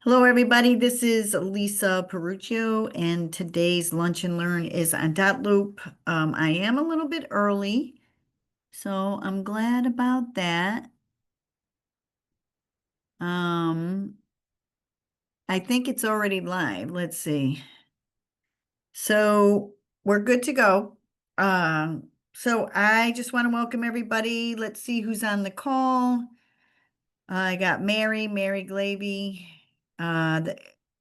Hello, everybody. This is Lisa Perruccio, and today's Lunch and Learn is on Dotloop. I am a little bit early, so I'm glad about that. Um, I think it's already live. Let's see. So we're good to go. So I just want to welcome everybody. Let's see who's on the call. I got Mary Glavy. The,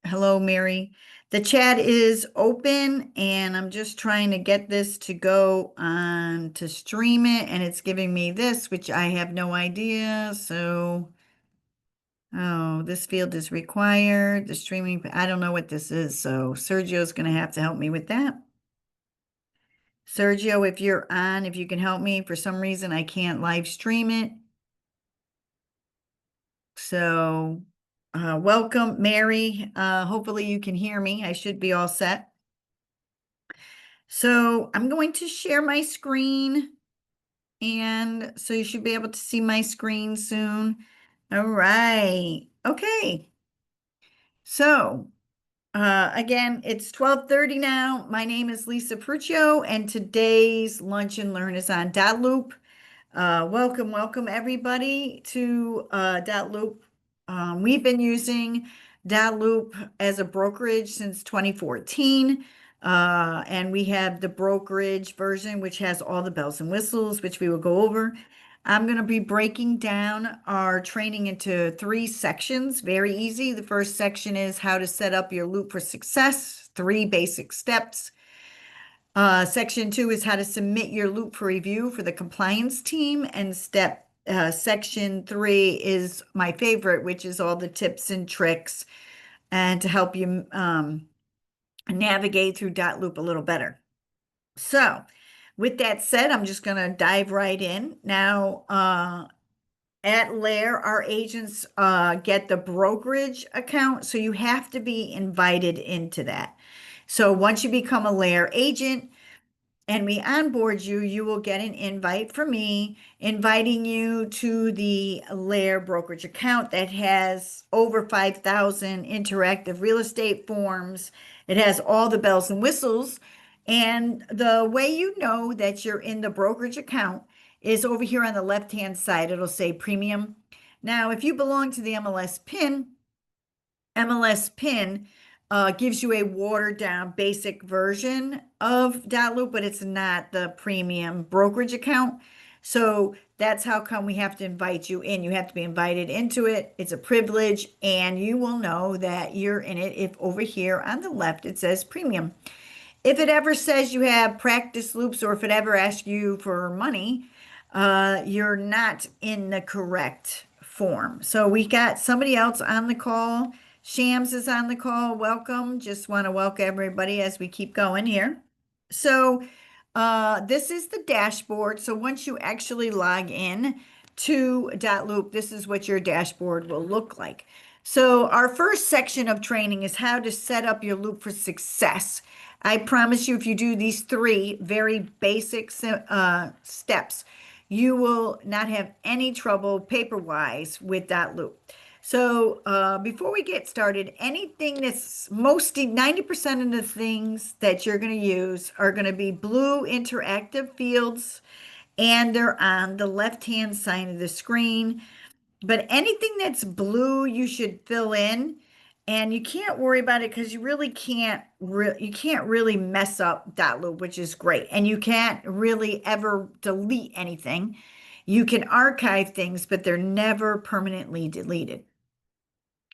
hello, Mary. The chat is open and I'm just trying to get this to go on to stream it, and it's giving me this, which I have no idea. So, oh, this field is required. The streaming, I don't know what this is. So Sergio's going to have to help me with that. Sergio, if you're on, if you can help me, for some reason I can't live stream it. So, welcome, Mary. Hopefully you can hear me. I should be all set. So I'm going to share my screen, and so you should be able to see my screen soon. All right. Okay. So, again, it's 12:30 now. My name is Lisa Perruccio, and today's Lunch and Learn is on Dotloop. Welcome everybody to Dotloop. We've been using Dotloop as a brokerage since 2014. And we have the brokerage version, which has all the bells and whistles, which we will go over. I'm going to be breaking down our training into three sections. Very easy. The first section is how to set up your loop for success, three basic steps. Section 2 is how to submit your loop for review for the compliance team. And section 3 is my favorite, which is all the tips and tricks and to help you navigate through Dotloop a little better. So, with that said, I'm just going to dive right in. Now, at Lair, our agents get the brokerage account, so you have to be invited into that. So once you become a Lair agent, and we onboard you, you will get an invite from me inviting you to the Lair brokerage account that has over 5,000 interactive real estate forms. It has all the bells and whistles. And the way you know that you're in the brokerage account is over here on the left-hand side. It'll say premium. Now, if you belong to the MLS PIN gives you a watered down basic version of Dotloop, but it's not the premium brokerage account. So that's how come we have to invite you in. You have to be invited into it. It's a privilege, and you will know that you're in it if over here on the left it says premium. If it ever says you have practice loops, or if it ever asks you for money, you're not in the correct form. So we got somebody else on the call. Shams is on the call. Welcome. Just want to welcome everybody as we keep going here. So this is the dashboard. So once you actually log in to Dotloop, this is what your dashboard will look like. So our first section of training is how to set up your loop for success. I promise you, if you do these three very basic steps, you will not have any trouble paper-wise with Dotloop. So before we get started, anything that's 90% of the things that you're going to use are going to be blue interactive fields, and they're on the left-hand side of the screen. But anything that's blue, you should fill in, and you can't worry about it because you really can't you can't really mess up Dotloop, which is great. And you can't really ever delete anything. You can archive things, but they're never permanently deleted.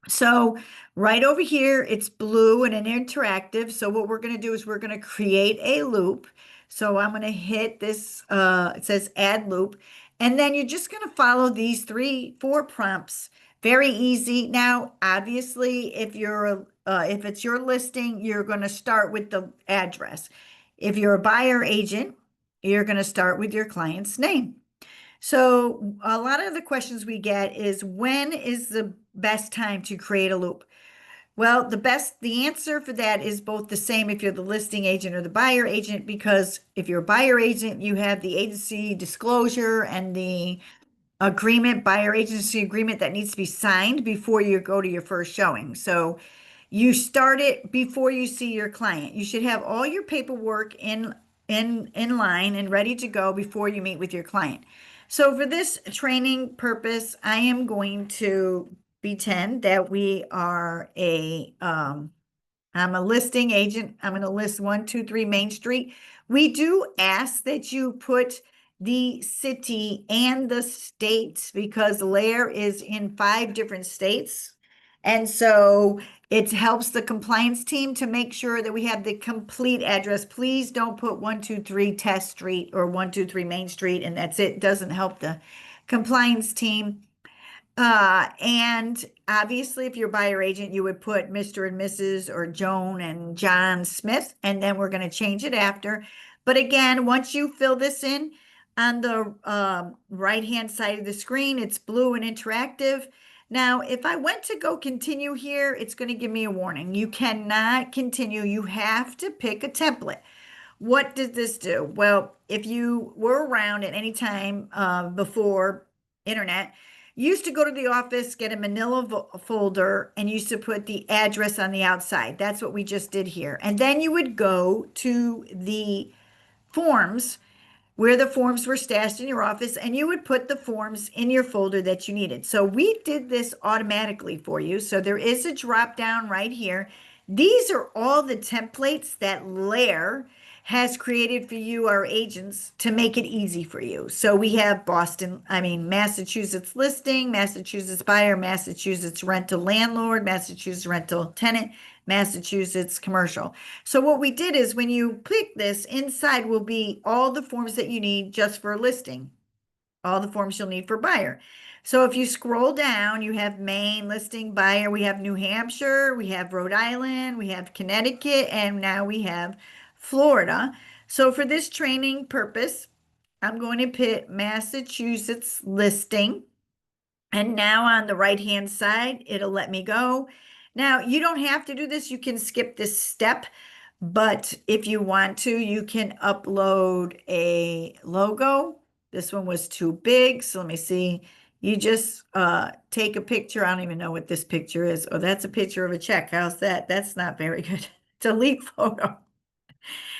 So right over here, it's blue and an interactive. So what we're going to do is we're going to create a loop. So I'm going to hit this, it says add loop. And then you're just going to follow these 4 prompts. Very easy. Now, obviously, if it's your listing, you're going to start with the address. If you're a buyer agent, you're going to start with your client's name. So a lot of the questions we get is, when is the best time to create a loop? Well, the answer for that is both the same if you're the listing agent or the buyer agent, because if you're a buyer agent, you have the agency disclosure and the agreement, buyer agency agreement that needs to be signed before you go to your first showing. So you start it before you see your client. You should have all your paperwork in line and ready to go before you meet with your client. So for this training purpose, I am going to pretend that we are I'm a listing agent. I'm going to list 123 Main Street. We do ask that you put the city and the state because Lair is in 5 different states. And so it helps the compliance team to make sure that we have the complete address. Please don't put 123 Test Street or 123 Main Street and that's it. Doesn't help the compliance team. And obviously, if you're a buyer agent, you would put Mr. and Mrs. or Joan and John Smith, and then we're going to change it after. But again, once you fill this in on the right-hand side of the screen, it's blue and interactive. Now, if I went to go continue here, it's going to give me a warning. You cannot continue. You have to pick a template. What did this do? Well, if you were around at any time before internet, you used to go to the office, get a manila folder, and used to put the address on the outside. That's what we just did here. And then you would go to the forms where the forms were stashed in your office, and you would put the forms in your folder that you needed. So we did this automatically for you. So there is a drop down right here. These are all the templates that Lair has created for you, our agents, to make it easy for you. So we have Massachusetts listing, Massachusetts buyer, Massachusetts rental landlord, Massachusetts rental tenant, Massachusetts commercial. So what we did is when you pick this, inside will be all the forms that you need just for a listing, all the forms you'll need for buyer. So if you scroll down, you have Maine listing buyer, we have New Hampshire, we have Rhode Island, we have Connecticut, and now we have Florida. So for this training purpose, I'm going to put Massachusetts listing. And now on the right-hand side, it'll let me go. Now, you don't have to do this. You can skip this step, but if you want to, you can upload a logo. This one was too big, so let me see. You just take a picture. I don't even know what this picture is. Oh, that's a picture of a check. How's that? That's not very good. Delete photo.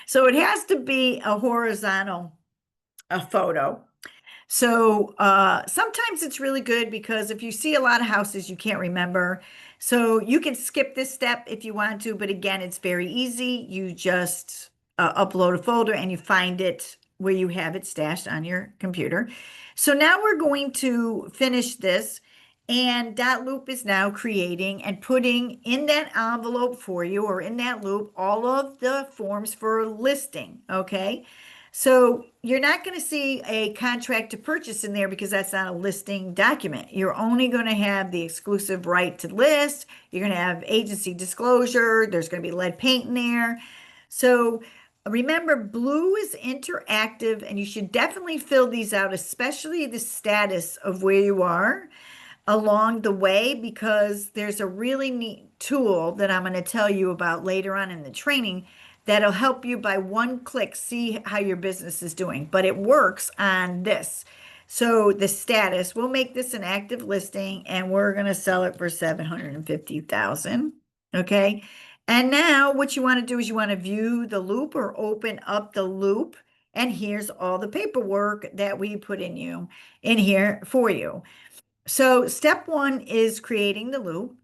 So it has to be a horizontal photo. So sometimes it's really good because if you see a lot of houses, you can't remember. So you can skip this step if you want to, but again, it's very easy. You just upload a folder and you find it where you have it stashed on your computer. So now we're going to finish this, and Dotloop is now creating and putting in that envelope for you, or in that loop, all of the forms for listing, okay? So you're not going to see a contract to purchase in there because that's not a listing document. You're only going to have the exclusive right to list. You're going to have agency disclosure. There's going to be lead paint in there. So remember, blue is interactive, and you should definitely fill these out, especially the status of where you are along the way, because there's a really neat tool that I'm going to tell you about later on in the training that'll help you by one click see how your business is doing. But it works on this. So the status, we'll make this an active listing and we're going to sell it for 750,000. Okay. And now what you want to do is you want to view the loop or open up the loop. And here's all the paperwork that we put in here for you. So step 1 is creating the loop.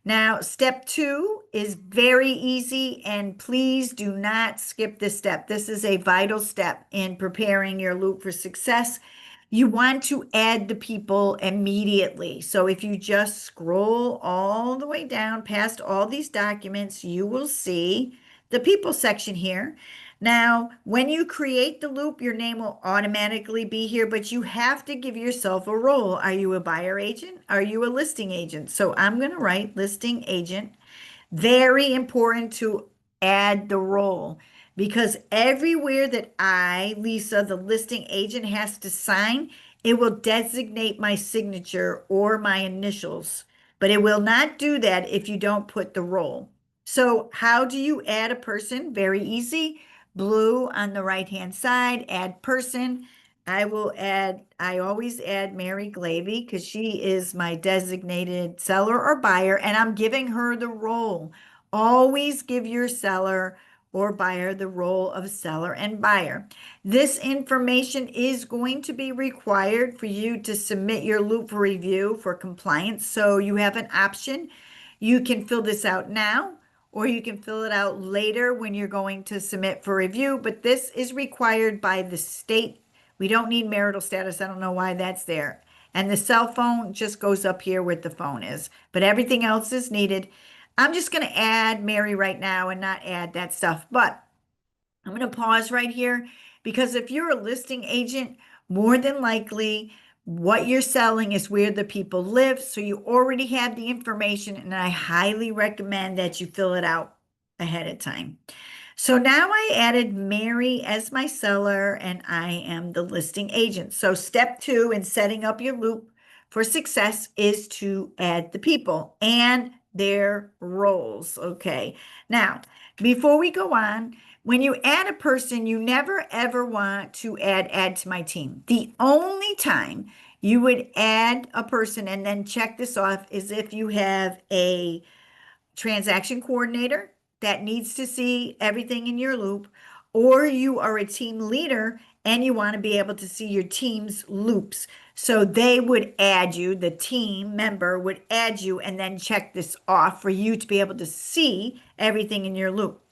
Now, step 2 is very easy, and please do not skip this step. This is a vital step in preparing your loop for success. You want to add the people immediately. So if you just scroll all the way down past all these documents, you will see the people section here. Now, when you create the loop, your name will automatically be here, but you have to give yourself a role. Are you a buyer agent? Are you a listing agent? So I'm going to write listing agent. Very important to add the role, because everywhere that I, Lisa, the listing agent, has to sign, it will designate my signature or my initials, but it will not do that if you don't put the role. So how do you add a person? Very easy. Blue on the right-hand side, add person. I always add Mary Glavy because she is my designated seller or buyer, and I'm giving her the role. Always give your seller or buyer the role of seller and buyer. This information is going to be required for you to submit your loop for review for compliance. So you have an option. You can fill this out now, or you can fill it out later when you're going to submit for review, but this is required by the state. We don't need marital status. I don't know why that's there. And the cell phone just goes up here where the phone is, but everything else is needed. I'm just going to add Mary right now and not add that stuff, but I'm going to pause right here because if you're a listing agent, more than likely what you're selling is where the people live. So you already have the information, and I highly recommend that you fill it out ahead of time. So now I added Mary as my seller and I am the listing agent. So step 2 in setting up your loop for success is to add the people and their roles. Okay. Now, before we go on, when you add a person, you never ever want to add to my team. The only time you would add a person and then check this off is if you have a transaction coordinator that needs to see everything in your loop, or you are a team leader and you want to be able to see your team's loops. So they would add you, the team member would add you, and then check this off for you to be able to see everything in your loop.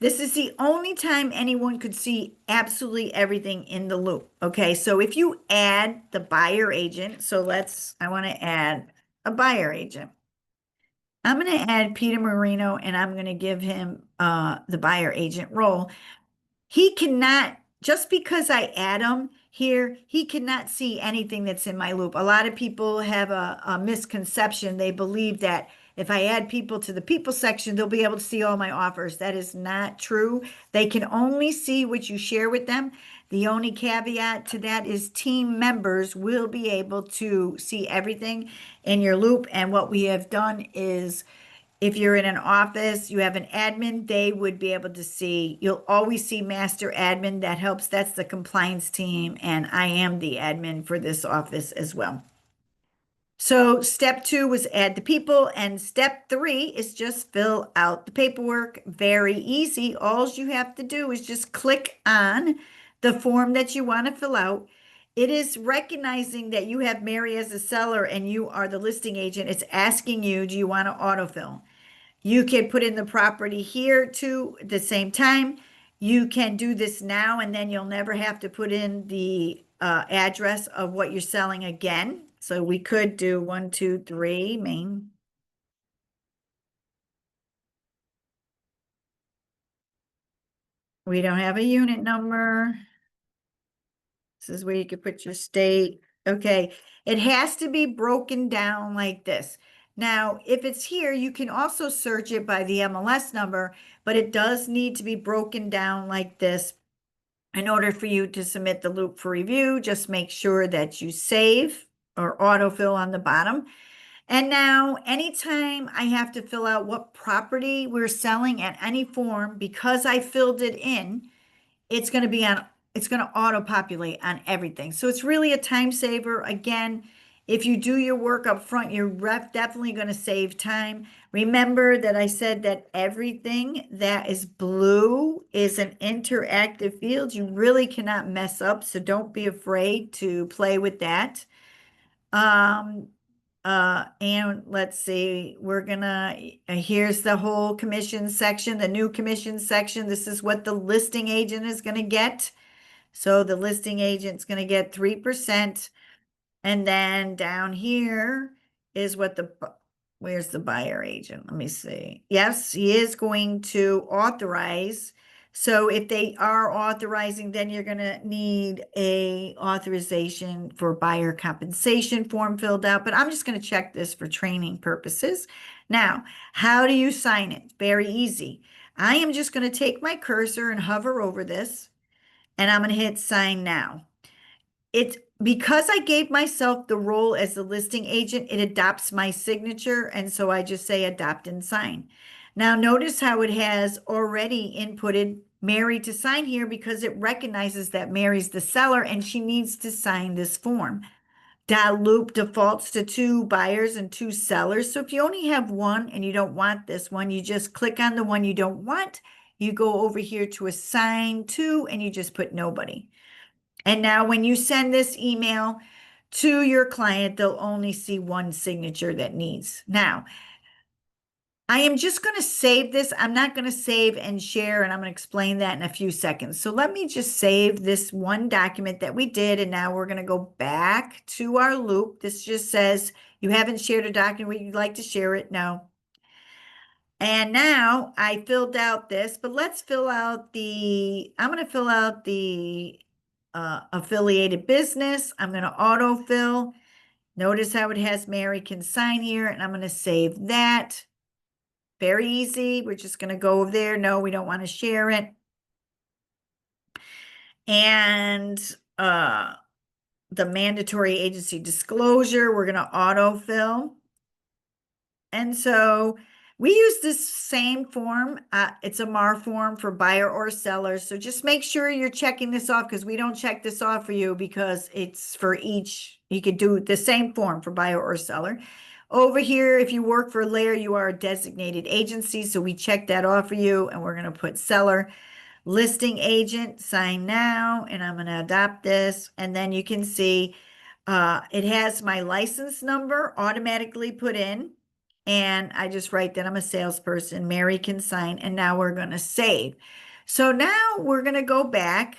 This is the only time anyone could see absolutely everything in the loop. Okay, so if you add the buyer agent, I want to add a buyer agent. I'm going to add Peter Marino and I'm going to give him the buyer agent role. He cannot, just because I add him here, he cannot see anything that's in my loop. A lot of people have a misconception. They believe that if I add people to the people section, they'll be able to see all my offers. That is not true. They can only see what you share with them. The only caveat to that is team members will be able to see everything in your loop. And what we have done is if you're in an office, you have an admin, they would be able to see, you'll always see master admin. That helps. That's the compliance team. And I am the admin for this office as well. So step 2 was add the people, and step 3 is just fill out the paperwork. Very easy. All you have to do is just click on the form that you want to fill out. It is recognizing that you have Mary as a seller and you are the listing agent. It's asking you, do you want to autofill? You can put in the property here too at the same time. You can do this now and then you'll never have to put in the address of what you're selling again. So we could do 123 Main. We don't have a unit number. This is where you could put your state. Okay, it has to be broken down like this. Now, if it's here, you can also search it by the MLS number, but it does need to be broken down like this in order for you to submit the loop for review. Just make sure that you save or autofill on the bottom. And now, anytime I have to fill out what property we're selling at any form, because I filled it in, it's going to be on, it's going to auto populate on everything. So it's really a time saver. Again, if you do your work up front, you're definitely going to save time. Remember that I said that everything that is blue is an interactive field. You really cannot mess up, so don't be afraid to play with that. And let's see, we're gonna, here's the whole commission section, the new commission section. This is what the listing agent is gonna get. So the listing agent's gonna get 3%. And then down here is what where's the buyer agent? Let me see. Yes, he is going to authorize. So if they are authorizing, then you're going to need a authorization for buyer compensation form filled out. But I'm just going to check this for training purposes. Now, how do you sign it? Very easy. I am just going to take my cursor and hover over this, and I'm going to hit sign now. It's because I gave myself the role as the listing agent, it adopts my signature. And so I just say adopt and sign. Now notice how it has already inputted Mary to sign here because it recognizes that Mary's the seller and she needs to sign this form. Dotloop defaults to 2 buyers and 2 sellers. So if you only have one and you don't want this one, you just click on the one you don't want. You go over here to assign to, and you just put nobody. And now when you send this email to your client, they'll only see one signature that needs. Now, I am just going to save this. I'm not going to save and share, and I'm going to explain that in a few seconds. So let me just save this one document that we did, and now we're going to go back to our loop. This just says you haven't shared a document. Would you like to share it? No. And now I filled out this, but let's fill out I'm going to fill out the affiliated business. I'm going to autofill. Notice how it has Mary can sign here, and I'm going to save that. Very easy. We're just going to go over there. No, we don't want to share it. And the mandatory agency disclosure, we're going to autofill. And so we use this same form. It's a MAR form for buyer or seller. So just make sure you're checking this off because we don't check this off for you because it's for each. You could do the same form for buyer or seller. Over here, if you work for Lair, you are a designated agency. So we check that off for you and we're going to put seller. Listing agent, sign now, and I'm going to adopt this. And then you can see it has my license number automatically put in. And I just write that I'm a salesperson. Mary can sign, and now we're going to save. So now we're going to go back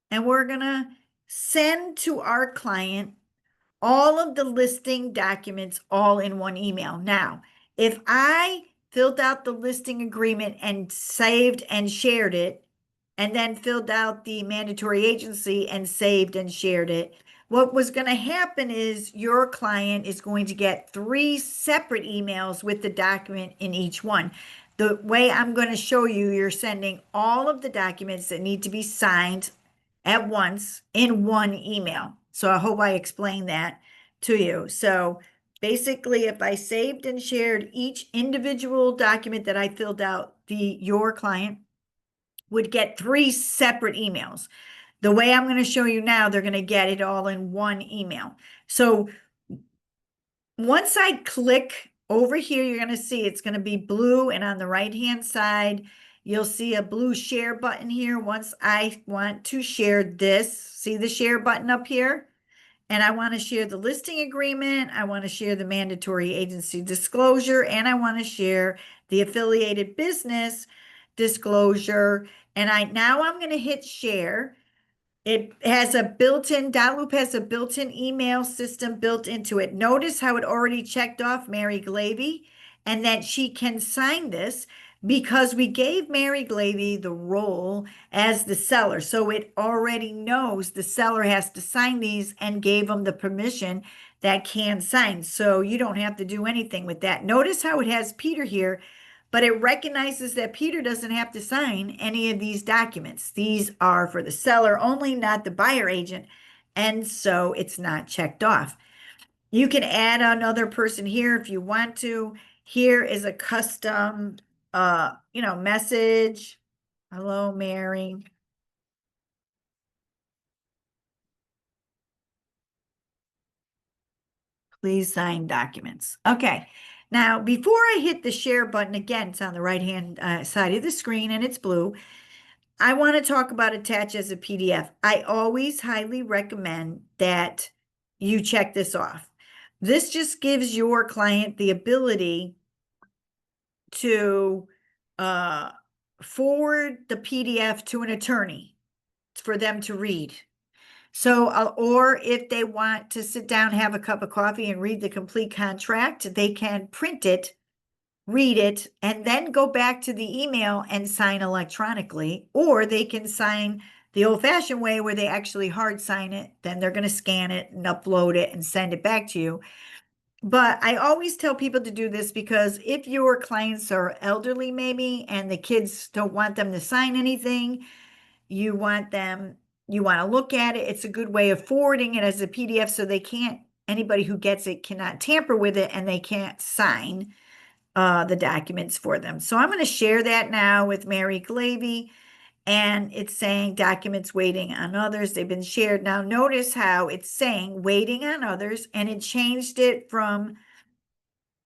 and we're going to send to our client all of the listing documents all in one email. Now, if I filled out the listing agreement and saved and shared it, and then filled out the mandatory agency and saved and shared it, what was going to happen is your client is going to get 3 separate emails with the document in each one. The way I'm going to show you, you're sending all of the documents that need to be signed at once in one email. So I hope I explained that to you. So basically, if I saved and shared each individual document that I filled out, your client would get 3 separate emails. The way I'm going to show you now, they're going to get it all in one email. So once I click over here, you're going to see it's going to be blue, and on the right-hand side, you'll see a blue share button here. Once I want to share this, see the share button up here? And I want to share the listing agreement. I want to share the mandatory agency disclosure, and I want to share the affiliated business disclosure. And now I'm going to hit share. It has a built-in, Dotloop has a built-in email system built into it. Notice how it already checked off Mary Glavy and that she can sign this because we gave Mary Glavy the role as the seller. So it already knows the seller has to sign these and gave them the permission that can sign. So you don't have to do anything with that. Notice how it has Peter here, but it recognizes that Peter doesn't have to sign any of these documents. These are for the seller only, not the buyer agent. And so it's not checked off. You can add another person here if you want to. Here is a custom, message. Hello, Mary. Please sign documents. Okay. Now, before I hit the share button, again, it's on the right-hand side of the screen and it's blue. I want to talk about attach as a PDF. I always highly recommend that you check this off. This just gives your client the ability to forward the PDF to an attorney for them to read. So, or if they want to sit down, have a cup of coffee and read the complete contract, they can print it, read it, and then go back to the email and sign electronically, or they can sign the old-fashioned way where they actually hard sign it, then they're going to scan it and upload it and send it back to you. But I always tell people to do this because if your clients are elderly maybe and the kids don't want them to sign anything, you want to look at it. It's a good way of forwarding it as a PDF so anybody who gets it cannot tamper with it and they can't sign the documents for them. So I'm going to share that now with Mary Glavy. And it's saying documents waiting on others. They've been shared. Now notice how it's saying waiting on others, and it changed it from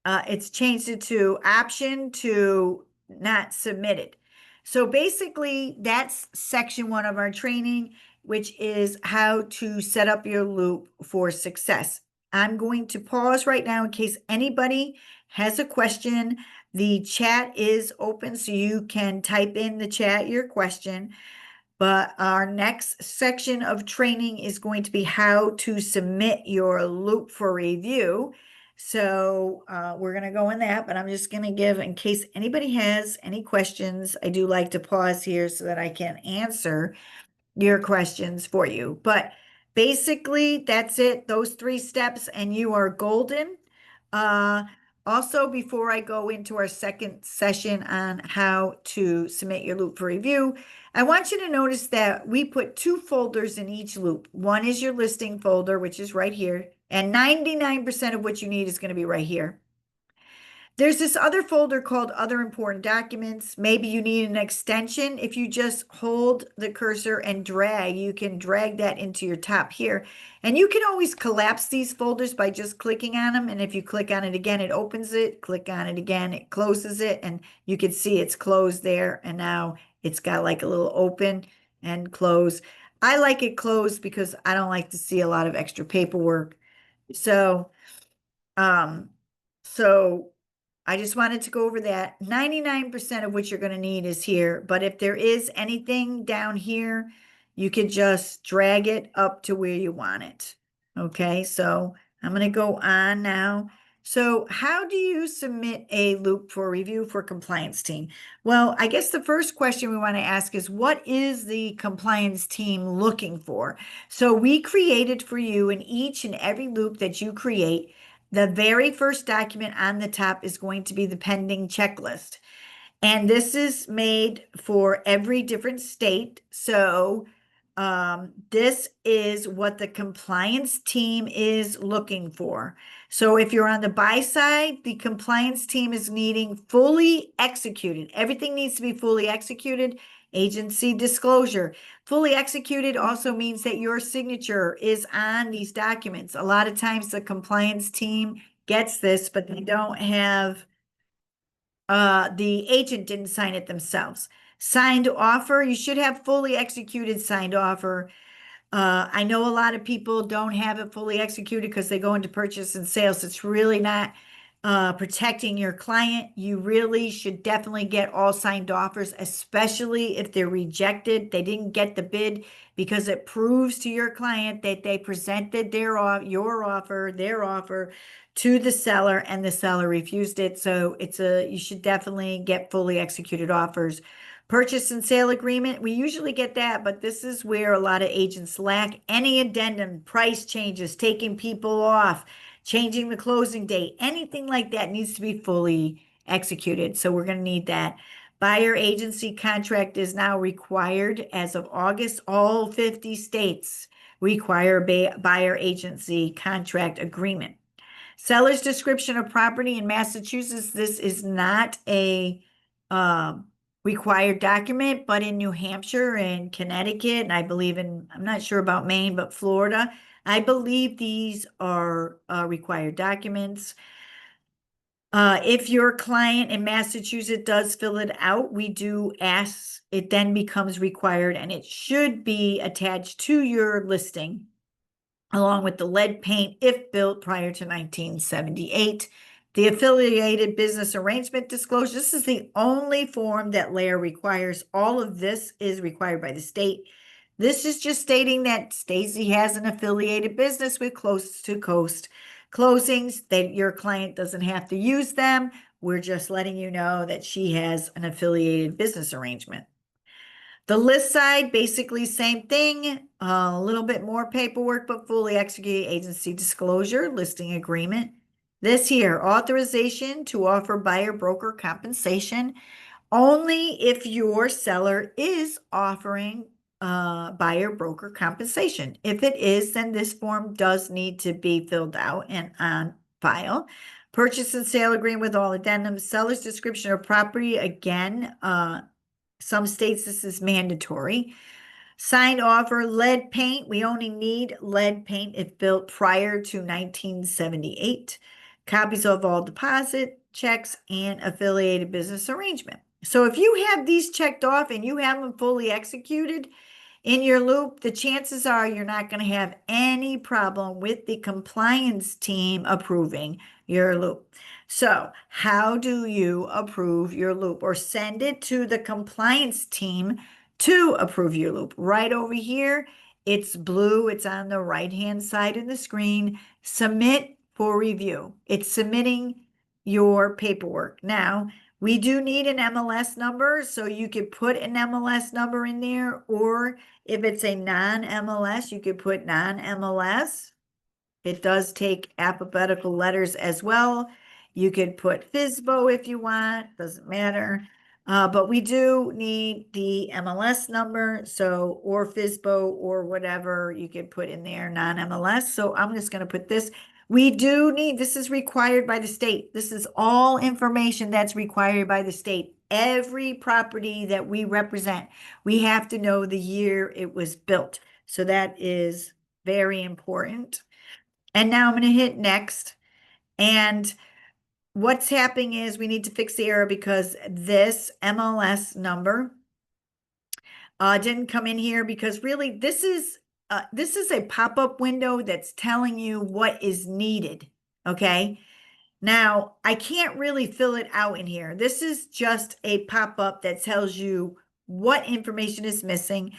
it's changed it to option to not submitted. So basically, that's section one of our training, which is how to set up your loop for success. I'm going to pause right now in case anybody has a question. The chat is open, so you can type in the chat your question. But our next section of training is going to be how to submit your loop for review. So we're going to go in that, but I'm just going to give, in case anybody has any questions, I do like to pause here so that I can answer your questions for you. But basically, that's it. Those three steps, and you are golden. Uh, Also, before I go into our second session on how to submit your loop for review, I want you to notice that we put two folders in each loop. One is your listing folder, which is right here, and 99% of what you need is going to be right here. There's this other folder called Other Important Documents. Maybe you need an extension. If you just hold the cursor and drag, you can drag that into your top here. And you can always collapse these folders by just clicking on them. And if you click on it again, it opens it. Click on it again, it closes it. And you can see it's closed there. And now it's got like a little open and close. I like it closed because I don't like to see a lot of extra paperwork. So, um, so I just wanted to go over that. 99% of what you're going to need is here, but if there is anything down here, you could just drag it up to where you want it. Okay, so I'm going to go on now. So how do you submit a loop for review for compliance team? Well, I guess the first question we want to ask is, what is the compliance team looking for? So we created for you in each and every loop that you create, the very first document on the top is going to be the pending checklist. And this is made for every different state. So this is what the compliance team is looking for. So if you're on the buy side, the compliance team is needing fully executed. Everything needs to be fully executed. Agency disclosure. Fully executed also means that your signature is on these documents. A lot of times the compliance team gets this, but they don't have the agent didn't sign it themselves. Signed offer, you should have fully executed signed offer. I know a lot of people don't have it fully executed because they go into purchase and sales. It's really not protecting your client. You really should definitely get all signed offers, especially if they're rejected. They didn't get the bid, because it proves to your client that they presented their offer to the seller and the seller refused it. So you should definitely get fully executed offers. Purchase and sale agreement, we usually get that, but this is where a lot of agents lack. Any addendum, price changes, taking people off, changing the closing date, anything like that needs to be fully executed. So we're going to need that. Buyer agency contract is now required as of August. All 50 states require buyer agency contract agreement. Seller's description of property in Massachusetts, this is not a required document, but in New Hampshire and Connecticut, and I believe I'm not sure about Maine, but Florida, I believe these are required documents. If your client in Massachusetts does fill it out, we do ask, it then becomes required, and it should be attached to your listing, along with the lead paint if built prior to 1978. The affiliated business arrangement disclosure. This is the only form that Lair requires. All of this is required by the state. This is just stating that Stacy has an affiliated business with coast to coast closings, that your client doesn't have to use them. We're just letting you know that she has an affiliated business arrangement. The list side, basically same thing, a little bit more paperwork, but fully executed agency disclosure, listing agreement. This here, authorization to offer buyer broker compensation only if your seller is offering buyer broker compensation. If it is, then this form does need to be filled out and on file. Purchase and sale agreement with all addendums, seller's description of property, again, Some states this is mandatory. Signed offer, lead paint. We only need lead paint if built prior to 1978. Copies of all deposit checks and affiliated business arrangement. So if you have these checked off and you have them fully executed in your loop, the chances are you're not going to have any problem with the compliance team approving your loop. So how do you approve your loop or send it to the compliance team to approve your loop? Right over here, it's blue. It's on the right-hand side of the screen. Submit for review. It's submitting your paperwork. Now, we do need an MLS number, so you could put an MLS number in there, or if it's a non-MLS, you could put non-MLS. It does take alphabetical letters as well. You could put FSBO if you want, doesn't matter. But we do need the MLS number, so, or FSBO or whatever you could put in there, non-MLS. So I'm just going to put this. We do need, this is required by the state. This is all information that's required by the state. Every property that we represent, we have to know the year it was built. So that is very important. And now I'm going to hit next. And what's happening is we need to fix the error because this MLS number didn't come in here, because really this is a pop-up window that's telling you what is needed. Okay. Now I can't really fill it out in here. This is just a pop-up that tells you what information is missing.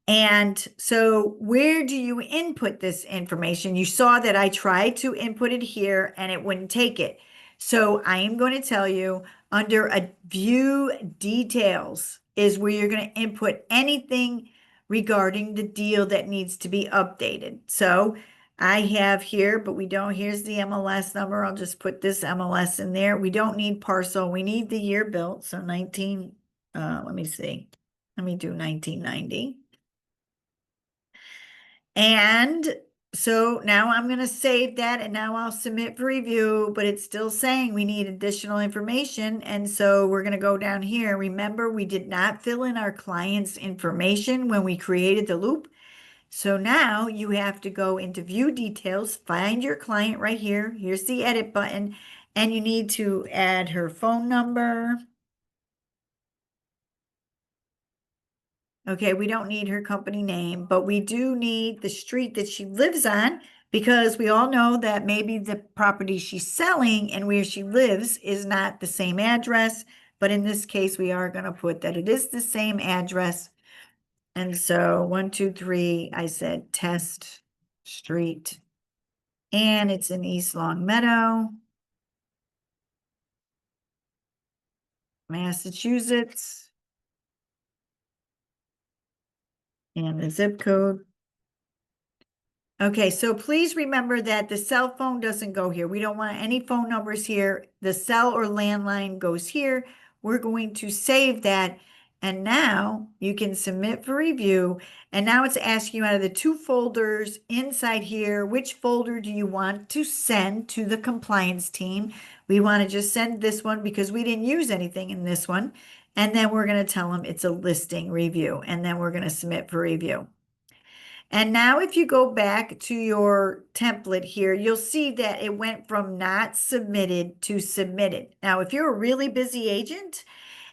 And so where do you input this information? You saw that I tried to input it here and it wouldn't take it. So I am going to tell you under a view details is where you're going to input anything regarding the deal that needs to be updated. So I have here, but we don't, here's the MLS number. I'll just put this MLS in there. We don't need parcel. We need the year built. So let me see. Let me do 1990. And so now I'm going to save that and now I'll submit for review, but it's still saying we need additional information. And so we're going to go down here. Remember, we did not fill in our client's information when we created the loop. So now you have to go into view details, find your client right here. Here's the edit button, and you need to add her phone number. Okay, we don't need her company name, but we do need the street that she lives on, because we all know that maybe the property she's selling and where she lives is not the same address. But in this case, we are going to put that it is the same address. And so 1, 2, 3, I said Test Street, and it's in East Longmeadow, Massachusetts. And the zip code. Okay, so please remember that the cell phone doesn't go here. We don't want any phone numbers here. The cell or landline goes here. We're going to save that. And now you can submit for review. And now it's asking you out of the 2 folders inside here, which folder do you want to send to the compliance team? We want to just send this one because we didn't use anything in this one. And then we're going to tell them it's a listing review. And then we're going to submit for review. And now if you go back to your template here, you'll see that it went from not submitted to submitted. Now, if you're a really busy agent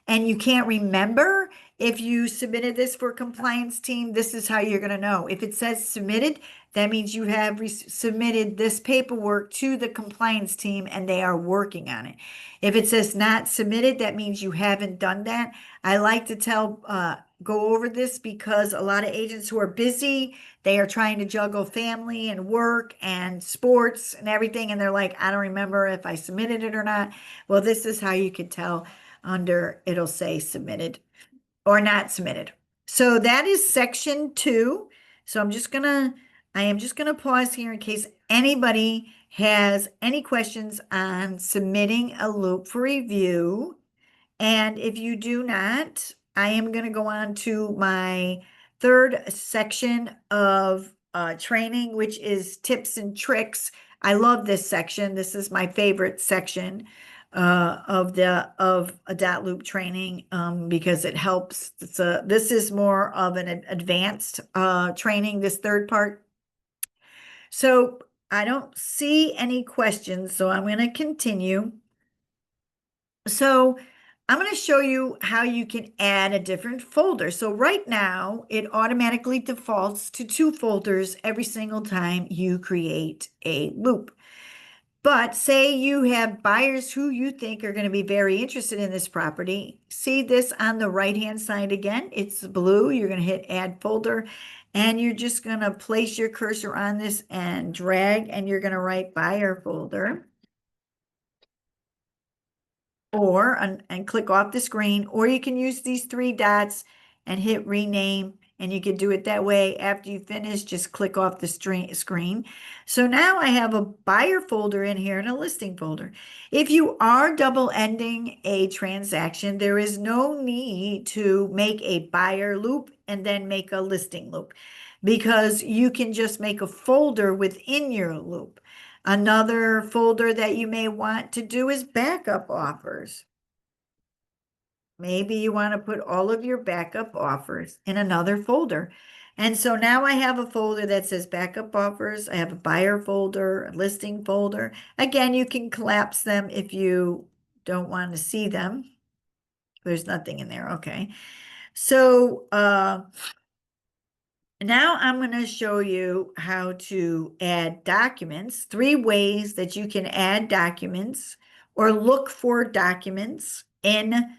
and you can't remember if you submitted this for compliance team, this is how you're going to know. If it says submitted, that means you have submitted this paperwork to the compliance team and they are working on it. If it says not submitted, that means you haven't done that. I like to go over this because a lot of agents who are busy, they are trying to juggle family and work and sports and everything. And they're like, I don't remember if I submitted it or not. Well, this is how you could tell. It'll say submitted or not submitted. So that is section 2. So I am just gonna pause here in case anybody has any questions on submitting a loop for review. And if you do not, I am going to go on to my 3rd section of training, which is tips and tricks. I love this section. This is my favorite section. of a dot loop training, because it helps. This is more of an advanced training, this third part. So I don't see any questions, so I'm going to continue. So I'm going to show you how you can add a different folder. So right now, it automatically defaults to 2 folders every single time you create a loop. But say you have buyers who you think are going to be very interested in this property. See this on the right-hand side again? It's blue. You're going to hit add folder, and you're just going to place your cursor on this and drag, and you're going to write buyer folder. And click off the screen, or you can use these 3 dots and hit rename, and you can do it that way. After you finish, just click off the screen. So now I have a buyer folder in here and a listing folder. If you are double ending a transaction, there is no need to make a buyer loop and then make a listing loop, because you can just make a folder within your loop. Another folder that you may want to do is backup offers. Maybe you want to put all of your backup offers in another folder. And so now I have a folder that says backup offers. I have a buyer folder, a listing folder. Again, you can collapse them if you don't want to see them. There's nothing in there. Okay. So now I'm going to show you how to add documents, 3 ways that you can add documents or look for documents in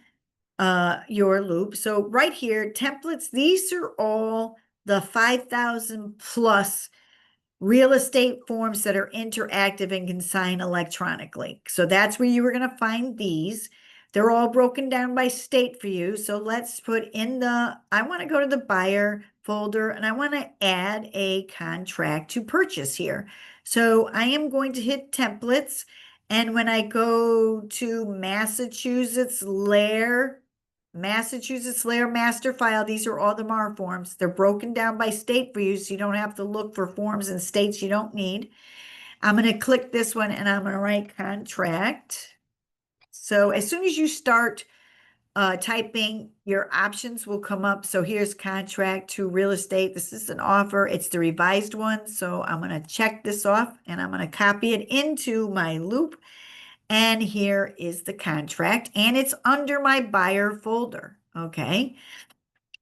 your loop. So right here, templates, these are all the 5,000 plus real estate forms that are interactive and can sign electronically. So that's where you were going to find these. They're all broken down by state for you. So let's put in I want to go to the buyer folder, and I want to add a contract to purchase here. So I am going to hit templates. And when I go to Massachusetts Layer Master File, these are all the MAR forms. They're broken down by state for you, so you don't have to look for forms in states you don't need. I'm going to click this one, and I'm going to write contract. So as soon as you start typing, your options will come up. So here's contract to real estate. This is an offer. It's the revised one. So I'm going to check this off, and I'm going to copy it into my loop. And here is the contract, and it's under my buyer folder. Okay.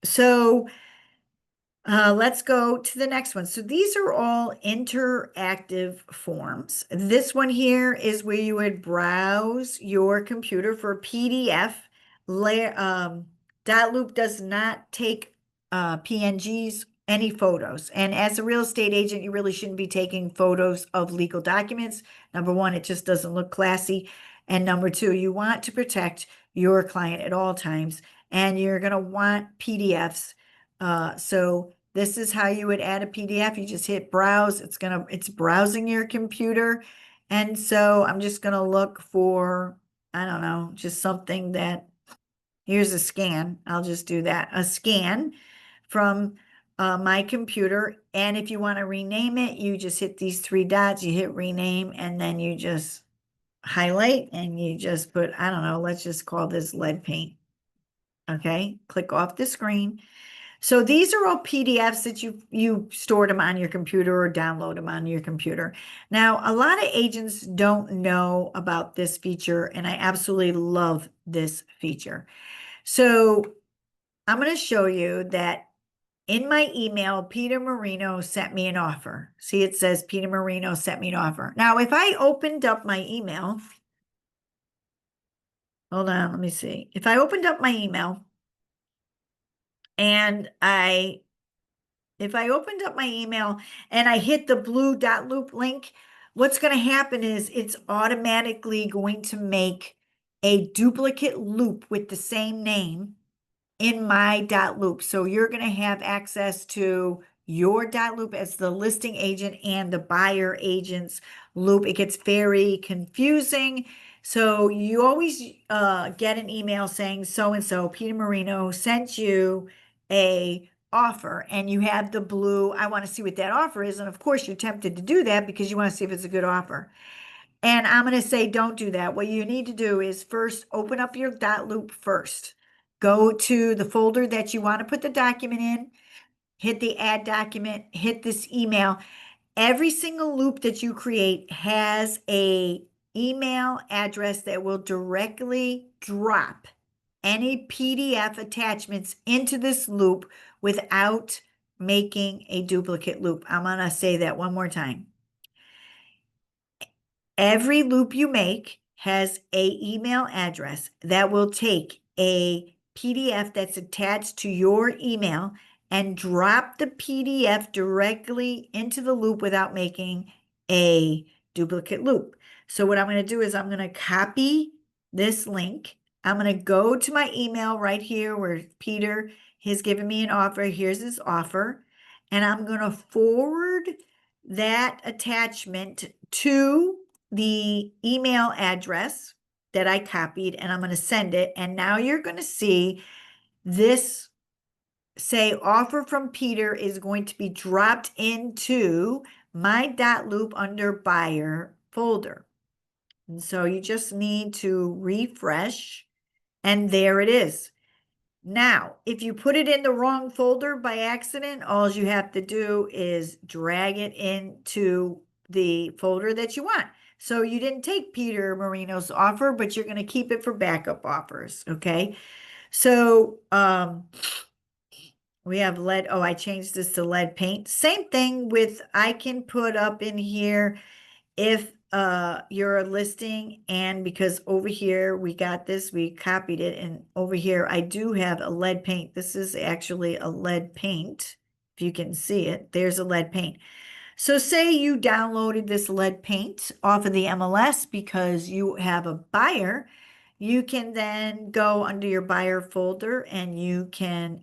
So let's go to the next one. So these are all interactive forms. This one here is where you would browse your computer for PDF. Dotloop does not take PNGs, any photos. And as a real estate agent, you really shouldn't be taking photos of legal documents. Number one, it just doesn't look classy. And number two, you want to protect your client at all times, and you're going to want PDFs. So this is how you would add a PDF. You just hit browse. It's browsing your computer. And so I'm just going to look for, I don't know, just something here's a scan. I'll just do that. A scan from my computer. And if you want to rename it, you just hit these 3 dots, you hit rename, and then you just highlight, and you just put, I don't know, let's just call this lead paint. Okay, click off the screen. So these are all PDFs that you stored them on your computer or download them on your computer. Now, a lot of agents don't know about this feature, and I absolutely love this feature. So I'm going to show you that in my email, Peter Marino sent me an offer. See, it says Peter Marino sent me an offer. Now, if I opened up my email, hold on, let me see. If I opened up my email and if I opened up my email and I hit the blue Dotloop link, what's going to happen is it's automatically going to make a duplicate loop with the same name in my Dotloop. So you're going to have access to your Dotloop as the listing agent and the buyer agent's loop. It gets very confusing. So you always get an email saying so-and-so, Peter Marino sent you a offer, and you have the blue, I want to see what that offer is. And of course, you're tempted to do that because you want to see if it's a good offer. And I'm going to say, don't do that. What you need to do is first open up your Dotloop first. Go to the folder that you want to put the document in, hit the add document, hit this email. Every single loop that you create has a email address that will directly drop any PDF attachments into this loop without making a duplicate loop. I'm going to say that one more time. Every loop you make has a email address that will take a PDF that's attached to your email and drop the PDF directly into the loop without making a duplicate loop. So what I'm going to do is I'm going to copy this link. I'm going to go to my email right here where Peter has given me an offer. Here's his offer. And I'm going to forward that attachment to the email address that I copied, and I'm going to send it. And now you're going to see this say offer from Peter is going to be dropped into my Dotloop under buyer folder. And so you just need to refresh, and there it is. Now, if you put it in the wrong folder by accident, all you have to do is drag it into the folder that you want. So you didn't take Peter Marino's offer, but you're going to keep it for backup offers, okay? So we have lead. Oh, I changed this to lead paint. Same thing with, I can put up in here if you're a listing, and because over here we got this, we copied it, and over here I do have a lead paint. This is actually a lead paint. If you can see it, there's a lead paint. So say you downloaded this lead paint off of the MLS because you have a buyer, you can then go under your buyer folder and you can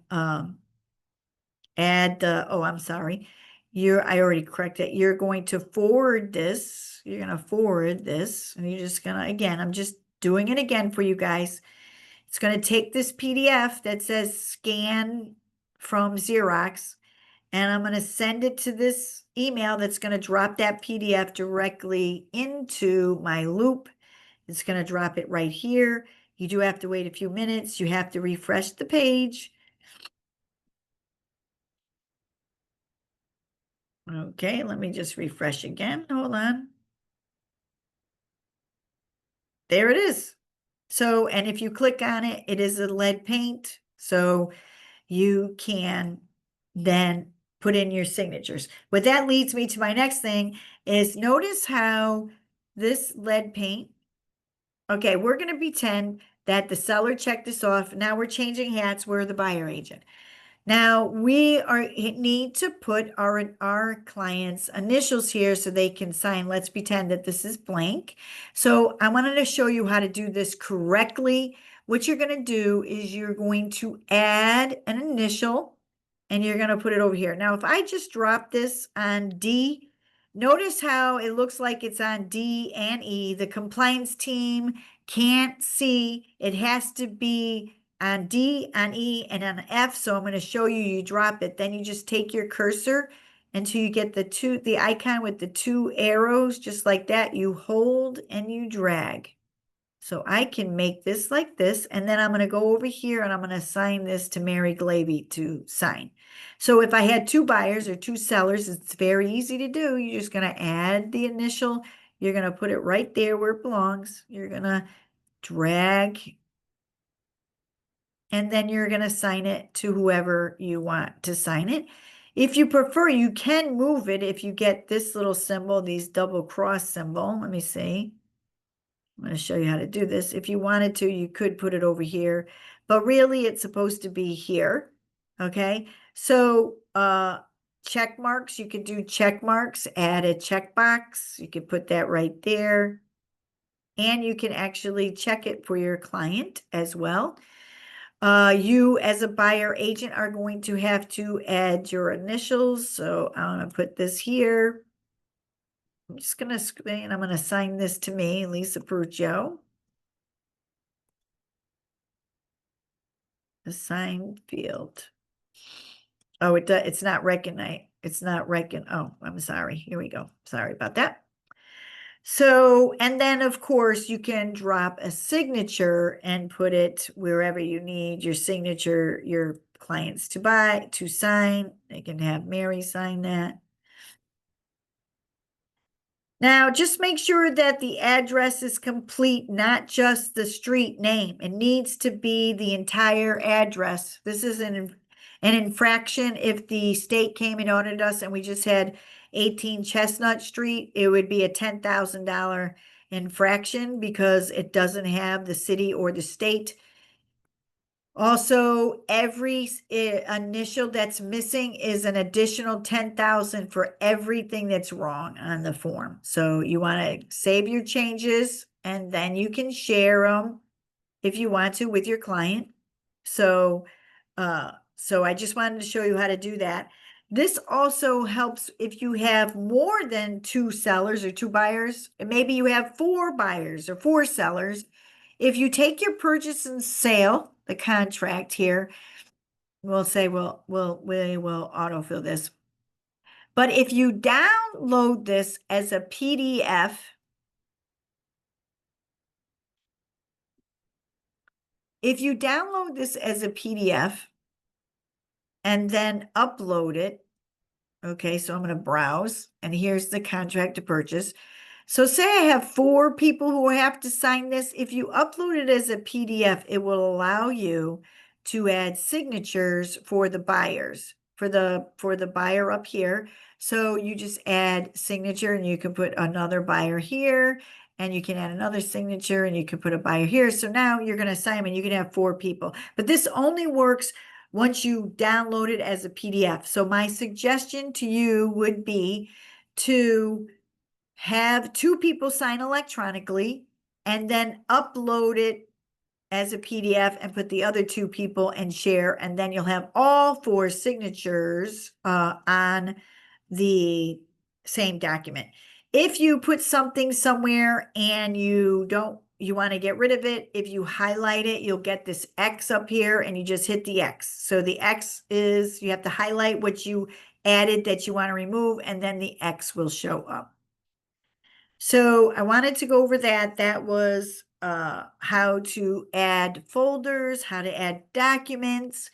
add the, oh, I'm sorry. I already corrected it. You're going to forward this. You're going to forward this. And you're just going to, again, I'm just doing it again for you guys. It's going to take this PDF that says scan from Xerox, and I'm going to send it to this email that's going to drop that PDF directly into my loop. It's going to drop it right here. You do have to wait a few minutes. You have to refresh the page. Okay, let me just refresh again. Hold on. There it is. So, and if you click on it, it is a lead paint. So you can then put in your signatures. What that leads me to my next thing is, notice how this lead paint, okay, we're going to pretend that the seller checked this off. Now we're changing hats. We're the buyer agent. Now we need to put our client's initials here so they can sign. Let's pretend that this is blank. So I wanted to show you how to do this correctly. What you're going to do is you're going to add an initial and you're going to put it over here. Now, if I just drop this on D, notice how it looks like it's on D and E. The compliance team can't see. It has to be on D, on E, and on F. So I'm going to show you, you drop it. Then you just take your cursor until you get the icon with the two arrows, just like that. You hold and you drag. So I can make this like this, and then I'm going to go over here and I'm going to assign this to Mary Glavy to sign. So if I had two buyers or two sellers, it's very easy to do. You're just going to add the initial. You're going to put it right there where it belongs. You're going to drag, and then you're going to sign it to whoever you want to sign it. If you prefer, you can move it if you get this little symbol, these double cross symbol. Let me see. I'm going to show you how to do this. If you wanted to, you could put it over here, but really it's supposed to be here. Okay. So, check marks, you could do check marks, add a checkbox. You could put that right there. And you can actually check it for your client as well. You as a buyer agent are going to have to add your initials. So I'm going to put this here. I'm just going to screen. I'm going to assign this to me, Lisa Perruccio. Assign field. Oh, it's not recognize. It's not reckon. Oh, I'm sorry. Here we go. Sorry about that. So, and then of course you can drop a signature and put it wherever you need your signature, your clients to sign. They can have Mary sign that. Now, just make sure that the address is complete, not just the street name. It needs to be the entire address. This is an infraction. If the state came and audited us and we just had 18 Chestnut Street, it would be a $10,000 infraction because it doesn't have the city or the state. Also, every initial that's missing is an additional 10,000 for everything that's wrong on the form. So you want to save your changes and then you can share them if you want to with your client. So, so I just wanted to show you how to do that. This also helps if you have more than 2 sellers or 2 buyers, and maybe you have 4 buyers or 4 sellers. If you take your purchase and sale, the contract here, we'll say we will autofill this. But if you download this as a PDF, if you download this as a PDF and then upload it, okay, so I'm going to browse and here's the contract to purchase. So say I have 4 people who have to sign this. If you upload it as a PDF, it will allow you to add signatures for the buyers, for the buyer up here. So you just add signature and you can put another buyer here and you can add another signature and you can put a buyer here. So now you're going to sign and you can have 4 people. But this only works once you download it as a PDF. So my suggestion to you would be to have 2 people sign electronically and then upload it as a PDF and put the other 2 people and share, and then you'll have all 4 signatures on the same document. If you put something somewhere and you want to get rid of it, if you highlight it, you'll get this X up here and you just hit the X. So the X is, you have to highlight what you added that you want to remove, and then the X will show up. So I wanted to go over that. That was how to add folders, how to add documents.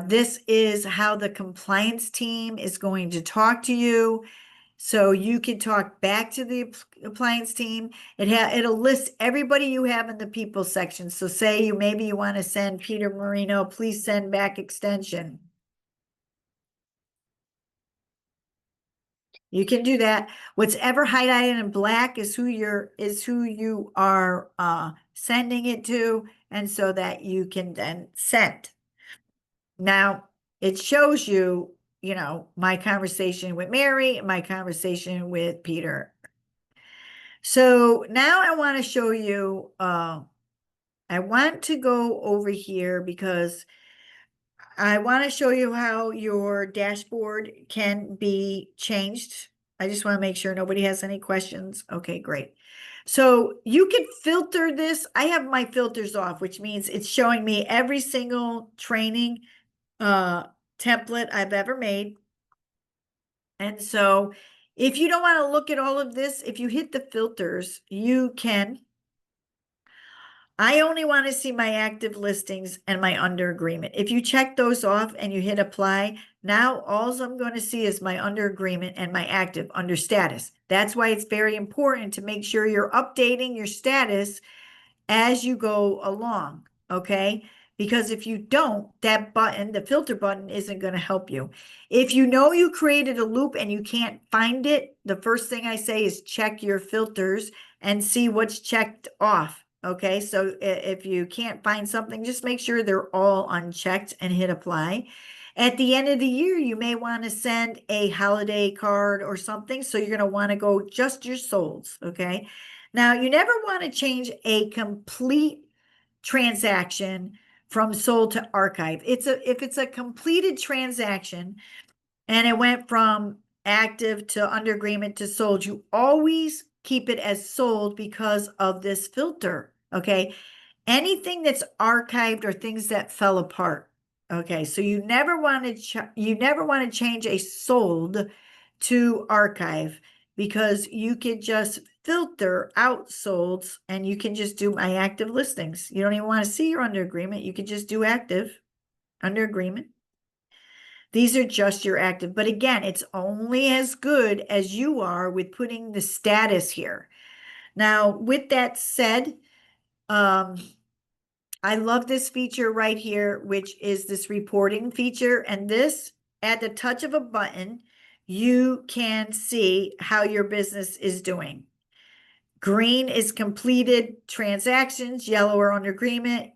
This is how the compliance team is going to talk to you. So you can talk back to the compliance team. It'll list everybody you have in the people section. So say maybe you want to send Peter Marino, please send back extension. You can do that. What's ever highlighted in black is who you are sending it to, and so that you can then send. Now it shows you, my conversation with Mary, my conversation with Peter. So now I want to show you. I want to go over here because I want to show you how your dashboard can be changed. I just want to make sure nobody has any questions. Okay, great. So you can filter this. I have my filters off, which means it's showing me every single training template I've ever made. And so if you don't want to look at all of this, if you hit the filters, you can. I only want to see my active listings and my under agreement. If you check those off and you hit apply, now all I'm going to see is my under agreement and my active under status. That's why it's very important to make sure you're updating your status as you go along, okay? Because if you don't, that button, the filter button, isn't going to help you. If you know you created a loop and you can't find it, the first thing I say is check your filters and see what's checked off. Okay, so if you can't find something, just make sure they're all unchecked and hit apply. At the end of the year, you may want to send a holiday card or something. So you're going to want to go just your solds. Okay. Now, you never want to change a complete transaction from sold to archive. If it's a completed transaction and it went from active to under agreement to sold, you always keep it as sold because of this filter. Okay. Anything that's archived or things that fell apart. Okay. So you never want to change a sold to archive because you could just filter outsolds, and you can just do my active listings. You don't even want to see your under agreement. You could just do active under agreement. These are just your active, but again, it's only as good as you are with putting the status here. Now, with that said, I love this feature right here, which is this reporting feature. And this, at the touch of a button, you can see how your business is doing. Green is completed transactions, yellow are under agreement,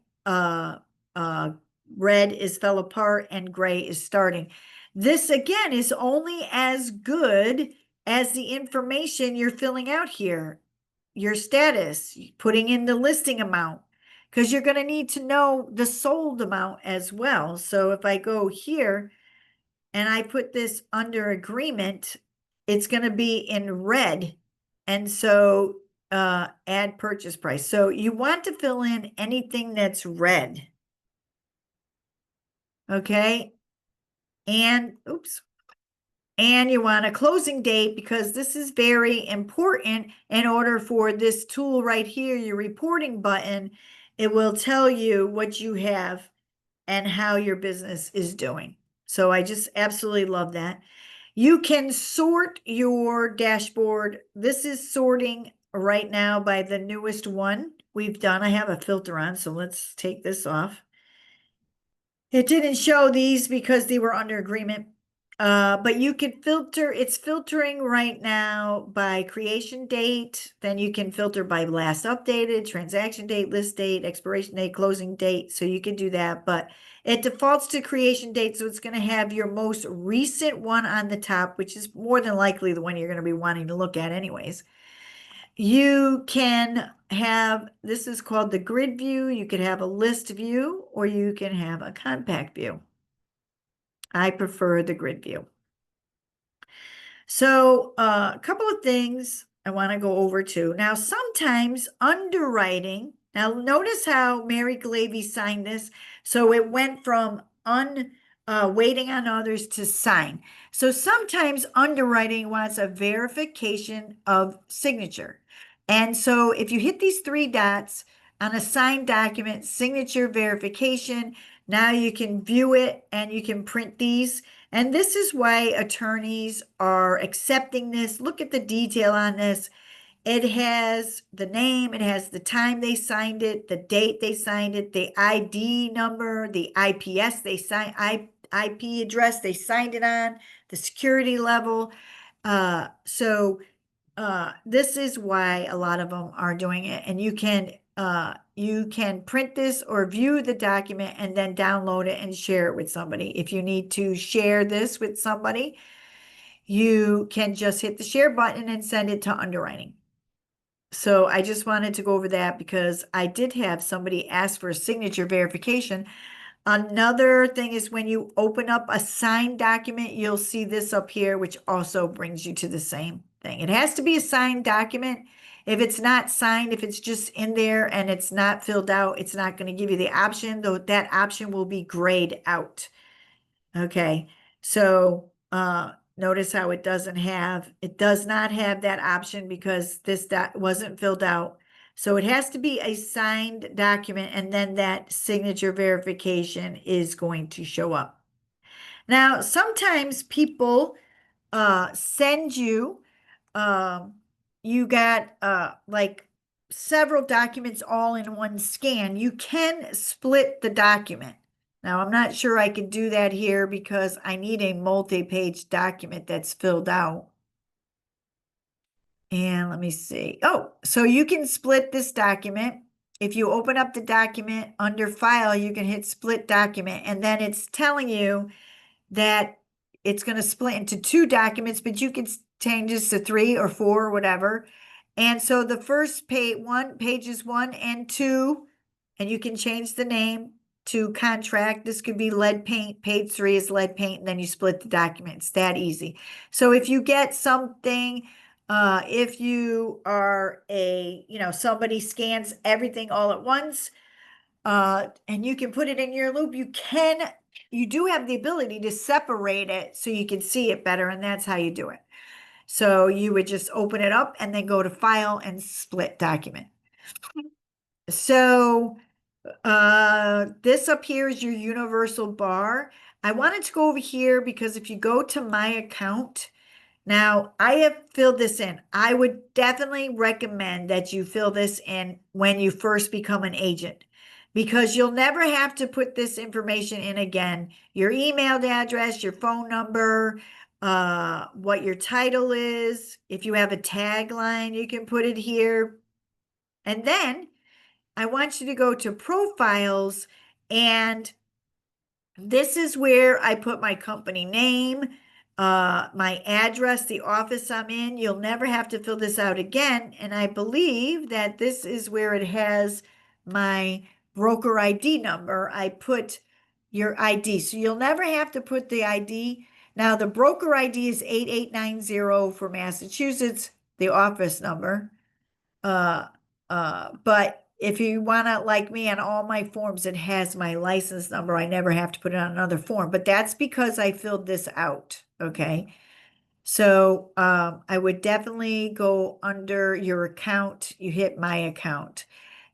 red is fell apart, and gray is starting. This again is only as good as the information you're filling out here, your status, putting in the listing amount, because you're going to need to know the sold amount as well. So if I go here and I put this under agreement, it's going to be in red. And so add purchase price. So you want to fill in anything that's red. Okay. And oops. And you want a closing date, because this is very important in order for this tool right here, your reporting button. It will tell you what you have and how your business is doing. So I just absolutely love that. You can sort your dashboard. This is sorting right now by the newest one we've done. I have a filter on, so let's take this off. It didn't show these because they were under agreement. But you can filter, it's filtering right now by creation date. Then you can filter by last updated, transaction date, list date, expiration date, closing date. So you can do that, but it defaults to creation date. So it's going to have your most recent one on the top, which is more than likely the one you're going to be wanting to look at anyways. You can have, this is called the grid view. You could have a list view, or you can have a compact view. I prefer the grid view. So a couple of things I want to go over too. Now, sometimes underwriting, now notice how Mary Glavy signed this. So it went from waiting on others to sign. So sometimes underwriting wants a verification of signature. And so if you hit these three dots on a signed document, signature verification, now you can view it and you can print these. And this is why attorneys are accepting this. Look at the detail on this. It has the name, it has the time they signed it, the date they signed it, the ID number, the IPS they signed, IP address they signed it on, the security level. This is why a lot of them are doing it. And you can print this or view the document and then download it and share it with somebody. If you need to share this with somebody, you can just hit the share button and send it to underwriting. So I just wanted to go over that because I did have somebody ask for a signature verification. Another thing is when you open up a signed document, you'll see this up here, which also brings you to the same thing. It has to be a signed document. If it's not signed, if it's just in there and it's not filled out, it's not going to give you the option, though that option will be grayed out. Okay, so notice how it does not have that option because this wasn't filled out. So it has to be a signed document, and then that signature verification is going to show up. Now, sometimes people send you, you got like several documents all in one scan. You can split the document. Now, I'm not sure I can do that here because I need a multi-page document that's filled out. And let me see. Oh, so you can split this document. If you open up the document under file, you can hit split document, and then it's telling you that it's going to split into two documents, but you can change this to 3 or 4 or whatever. And so the first pages 1 and 2, and you can change the name to contract. This could be lead paint. Page 3 is lead paint, and then you split the document. It's that easy. So if you get something, if you are somebody scans everything all at once, and you can put it in your loop, you do have the ability to separate it so you can see it better, and that's how you do it. So you would just open it up and then go to File and Split Document. So this up here is your universal bar. I wanted to go over here because if you go to My Account, now I have filled this in. I would definitely recommend that you fill this in when you first become an agent because you'll never have to put this information in again. Your email address, your phone number, what your title is. If you have a tagline, you can put it here. And then I want you to go to profiles, and this is where I put my company name, my address, the office I'm in. You'll never have to fill this out again. And I believe that this is where it has my broker ID number. I put your ID. So you'll never have to put the ID. Now, the broker ID is 8890 for Massachusetts, the office number. But if you wanna, like me, on all my forms, it has my license number. I never have to put it on another form, but that's because I filled this out, okay? So, I would definitely go under your account, you hit My Account.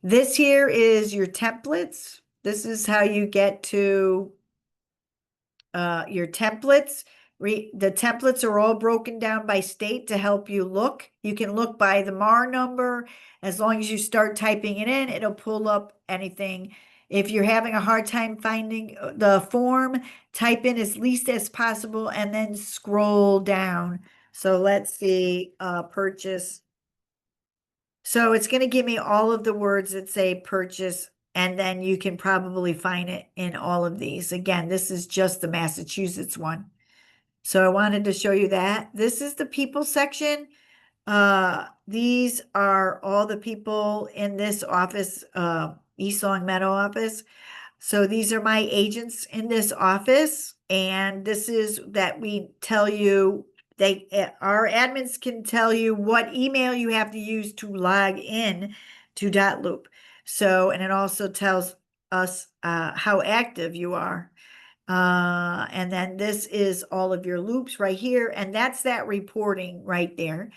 This here is your templates. This is how you get to your templates. The templates are all broken down by state to help you look. You can look by the MAR number. As long as you start typing it in, it'll pull up anything. If you're having a hard time finding the form, type in as least as possible and then scroll down. So let's see, purchase. So it's going to give me all of the words that say purchase, and then you can probably find it in all of these. Again, this is just the Massachusetts one. So I wanted to show you that. This is the people section. These are all the people in this office, East Long Meadow office. So these are my agents in this office, and this is that we tell you, our admins can tell you what email you have to use to log in to Dotloop. So, and it also tells us how active you are. And then this is all of your loops right here, and that's that reporting right there.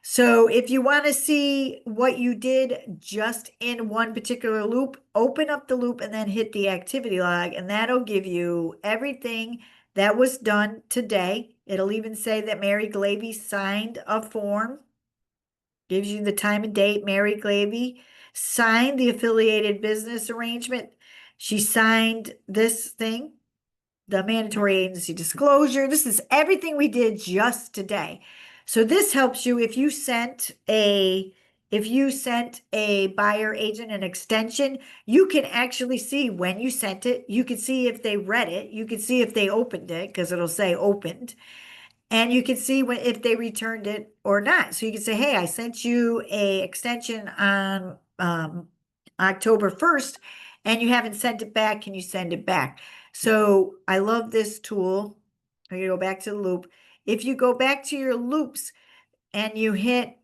So if you want to see what you did just in one particular loop, open up the loop and then hit the activity log, and that'll give you everything that was done today. It'll even say that Mary Glavy signed a form, gives you the time and date. Mary Glavy signed the affiliated business arrangement. She signed this thing, the mandatory agency disclosure. This is everything we did just today. So this helps you if you sent a buyer agent an extension, you can actually see when you sent it. You can see if they read it. You can see if they opened it because it'll say opened. And you can see if they returned it or not. So you can say, hey, I sent you a extension on October 1st and you haven't sent it back. Can you send it back? So I love this tool. I'm gonna go back to the loop. If you go back to your loops and you hit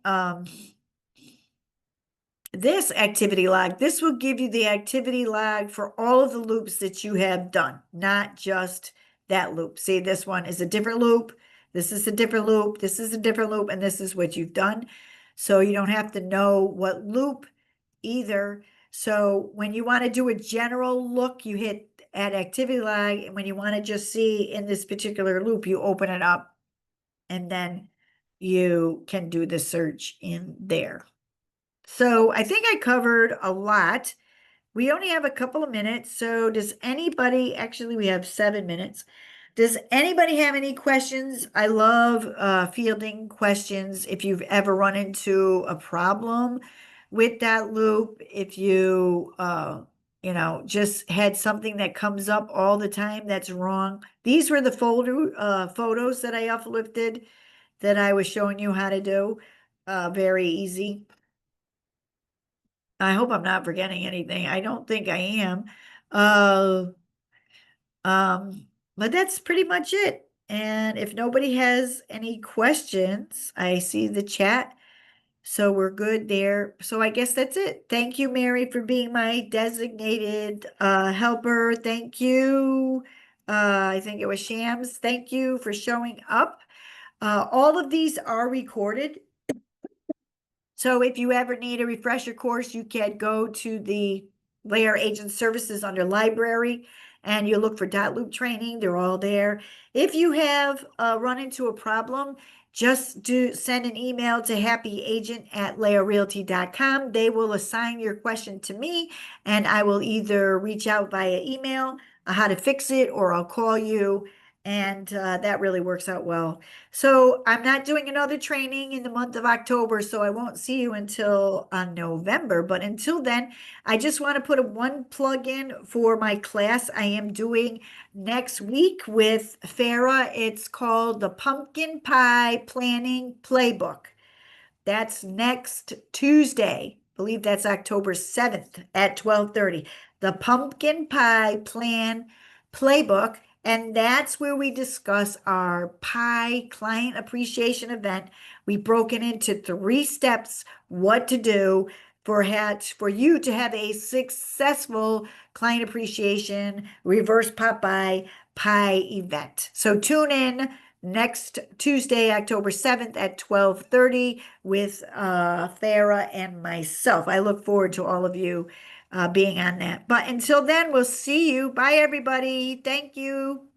this activity log, this will give you the activity log for all of the loops that you have done, not just that loop. See, this one is a different loop. This is a different loop. This is a different loop. And this is what you've done. So you don't have to know what loop either. So when you want to do a general look, you hit add activity log. And when you want to just see in this particular loop, you open it up and then you can do the search in there. So I think I covered a lot. We only have a couple of minutes. So does anybody, actually we have 7 minutes. Does anybody have any questions? I love fielding questions. If you've ever run into a problem with Dotloop, if you, just had something that comes up all the time that's wrong. These were the photos that I uplifted that I was showing you how to do. Very easy. I hope I'm not forgetting anything. I don't think I am. Uh, but that's pretty much it. And if nobody has any questions, I see the chat. So we're good there. So I guess that's it. Thank you, Mary, for being my designated helper. Thank you. I think it was Shams. Thank you for showing up. All of these are recorded. So if you ever need a refresher course, you can go to the Layer Agent Services under Library and you look for Dotloop training. They're all there. If you have run into a problem, just do send an email to happyagent@layerrealty.com. They will assign your question to me, and I will either reach out via email how to fix it, or I'll call you, and that really works out well. So I'm not doing another training in the month of October, so I won't see you until November. But until then, I just want to put one plug in for my class I am doing next week with Farah. It's called the Pumpkin Pie Planning Playbook. That's next Tuesday. I believe that's October 7th at 12:30. The Pumpkin Pie Plan Playbook. And that's where we discuss our pie client appreciation event. We've broken into 3 steps what to do for you to have a successful client appreciation reverse Popeye pie event. So tune in next Tuesday, October 7th at 12:30 with Farah and myself. I look forward to all of you being on that. But until then, we'll see you. Bye, everybody. Thank you.